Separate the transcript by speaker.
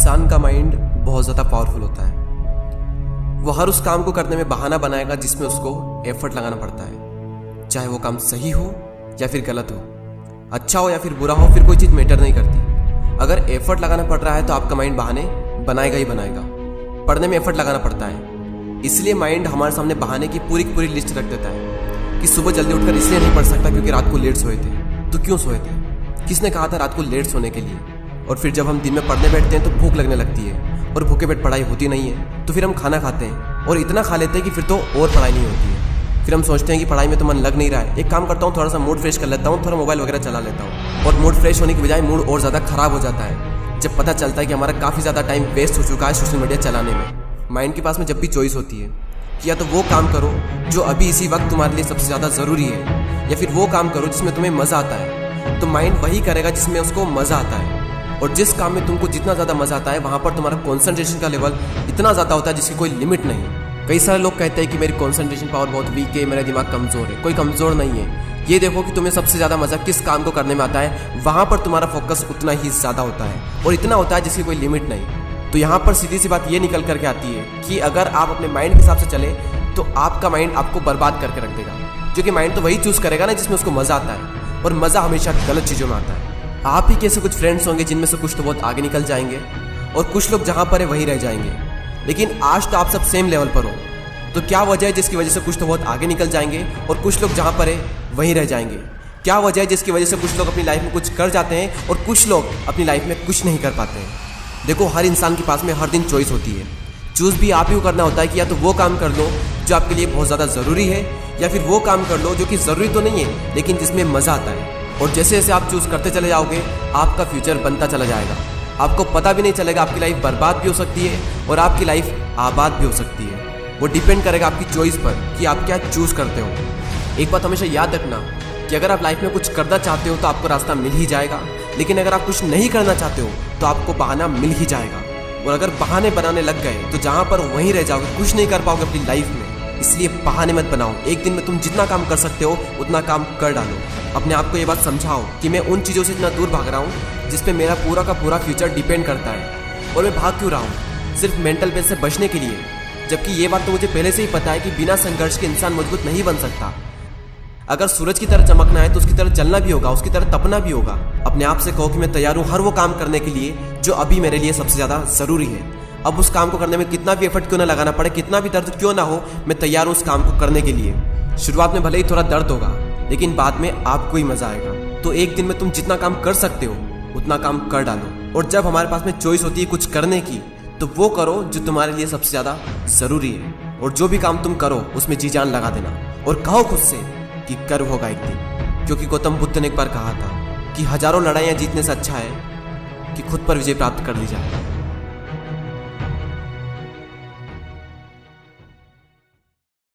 Speaker 1: इंसान का माइंड बहुत ज़्यादा पावरफुल होता है। वो हर उस काम को करने में बहाना बनाएगा जिसमें उसको एफर्ट लगाना पड़ता है, चाहे वो काम सही हो या फिर गलत हो, अच्छा हो या फिर बुरा हो, फिर कोई चीज़ मैटर नहीं करती। अगर एफर्ट लगाना पड़ रहा है तो आपका माइंड बहाने बनाएगा ही बनाएगा। पढ़ने में एफर्ट लगाना पड़ता है, इसलिए माइंड हमारे सामने बहाने की पूरी लिस्ट रख देता है कि सुबह जल्दी उठकर इसलिए नहीं पढ़ सकता क्योंकि रात को लेट सोए थे। तो क्यों सोए थे? किसने कहा था रात को लेट सोने के लिए? और फिर जब हम दिन में पढ़ने बैठते हैं तो भूख लगने लगती है और भूखे पेट पढ़ाई होती नहीं है, तो फिर हम खाना खाते हैं और इतना खा लेते हैं कि फिर तो और पढ़ाई नहीं होती है। फिर हम सोचते हैं कि पढ़ाई में तो मन लग नहीं रहा है, एक काम करता हूँ, थोड़ा सा मूड फ्रेश कर लेता हूँ, थोड़ा मोबाइल वगैरह चला लेता हूँ। और मूड फ्रेश होने की बजाय मूड और ज़्यादा खराब हो जाता है जब पता चलता है कि हमारा काफ़ी ज़्यादा टाइम वेस्ट हो चुका है सोशल मीडिया चलाने में। माइंड के पास में जब भी चॉइस होती है कि या तो वो काम करो जो अभी इसी वक्त तुम्हारे लिए सबसे ज़्यादा ज़रूरी है, या फिर वो काम करो जिसमें तुम्हें मज़ा आता है, तो माइंड वही करेगा जिसमें उसको मज़ा आता है। और जिस काम में तुमको जितना ज़्यादा मज़ा आता है वहाँ पर तुम्हारा कॉन्सेंट्रेशन का लेवल इतना ज़्यादा होता है जिसकी कोई लिमिट नहीं। कई सारे लोग कहते हैं कि मेरी कॉन्सेंट्रेशन पावर बहुत वीक है, मेरा दिमाग कमज़ोर है। कोई कमज़ोर नहीं है। ये देखो कि तुम्हें सबसे ज़्यादा मज़ा किस काम को करने में आता है, वहाँ पर तुम्हारा फोकस उतना ही ज़्यादा होता है और इतना होता है जिसकी कोई लिमिट नहीं। तो यहाँ पर सीधी सी बात ये निकल करके आती है कि अगर आप अपने माइंड के हिसाब से चले तो आपका माइंड आपको बर्बाद करके रख देगा, क्योंकि माइंड तो वही चूज़ करेगा ना जिसमें उसको मज़ा आता है, और मज़ा हमेशा गलत चीज़ों में आता है। आप ही कैसे कुछ फ्रेंड्स होंगे जिनमें से कुछ तो बहुत आगे निकल जाएंगे और कुछ लोग जहाँ पर है वहीं रह जाएंगे। लेकिन आज तो आप सब सेम लेवल पर हो, तो क्या वजह है जिसकी वजह से कुछ तो बहुत आगे निकल जाएंगे और कुछ लोग जहाँ पर है वहीं रह जाएंगे? क्या वजह है जिसकी वजह से कुछ लोग अपनी लाइफ में कुछ कर जाते हैं और कुछ लोग अपनी लाइफ में कुछ नहीं कर पाते हैं? देखो, हर इंसान के पास में हर दिन चॉइस होती है। चूज़ भी आप ही को करना होता है कि या तो वो काम कर लो जो आपके लिए बहुत ज़्यादा ज़रूरी है, या फिर वो काम कर लो जो कि ज़रूरी तो नहीं है लेकिन जिसमें मज़ा आता है। और जैसे जैसे आप चूज़ करते चले जाओगे आपका फ्यूचर बनता चला जाएगा। आपको पता भी नहीं चलेगा, आपकी लाइफ बर्बाद भी हो सकती है और आपकी लाइफ आबाद भी हो सकती है। वो डिपेंड करेगा आपकी चॉइस पर कि आप क्या चूज़ करते हो। एक बात हमेशा याद रखना कि अगर आप लाइफ में कुछ करना चाहते हो तो आपको रास्ता मिल ही जाएगा, लेकिन अगर आप कुछ नहीं करना चाहते हो तो आपको बहाना मिल ही जाएगा। और अगर बहाने बनाने लग गए तो जहाँ पर वहीं रह जाओगे, कुछ नहीं कर पाओगे अपनी लाइफ में। इसलिए बहाने मत बनाओ। एक दिन में तुम जितना काम कर सकते हो उतना काम कर डालो। अपने आप को ये बात समझाओ कि मैं उन चीज़ों से इतना दूर भाग रहा हूँ जिस पे मेरा पूरा का पूरा फ्यूचर डिपेंड करता है, और मैं भाग क्यों रहा हूँ? सिर्फ मेंटल पेन से बचने के लिए। जबकि ये बात तो मुझे पहले से ही पता है कि बिना संघर्ष के इंसान मजबूत नहीं बन सकता। अगर सूरज की तरह चमकना है तो उसकी तरह जलना भी होगा, उसकी तरह तपना भी होगा। अपने आप से कहो कि मैं तैयार हूँ हर वो काम करने के लिए जो अभी मेरे लिए सबसे ज़्यादा ज़रूरी है। अब उस काम को करने में कितना भी एफर्ट क्यों ना लगाना पड़े, कितना भी दर्द क्यों ना हो, मैं तैयार हूँ उस काम को करने के लिए। शुरुआत में भले ही थोड़ा दर्द होगा लेकिन बाद में आपको ही मज़ा आएगा। तो एक दिन में तुम जितना काम कर सकते हो उतना काम कर डालो। और जब हमारे पास में चॉइस होती है कुछ करने की, तो वो करो जो तुम्हारे लिए सबसे ज़्यादा ज़रूरी है। और जो भी काम तुम करो उसमें जी जान लगा देना और कहो खुद से कि कर्व होगा एक दिन। क्योंकि गौतम बुद्ध ने एक बार कहा था कि हजारों लड़ाइयाँ जीतने से अच्छा है कि खुद पर विजय प्राप्त कर ली जाए।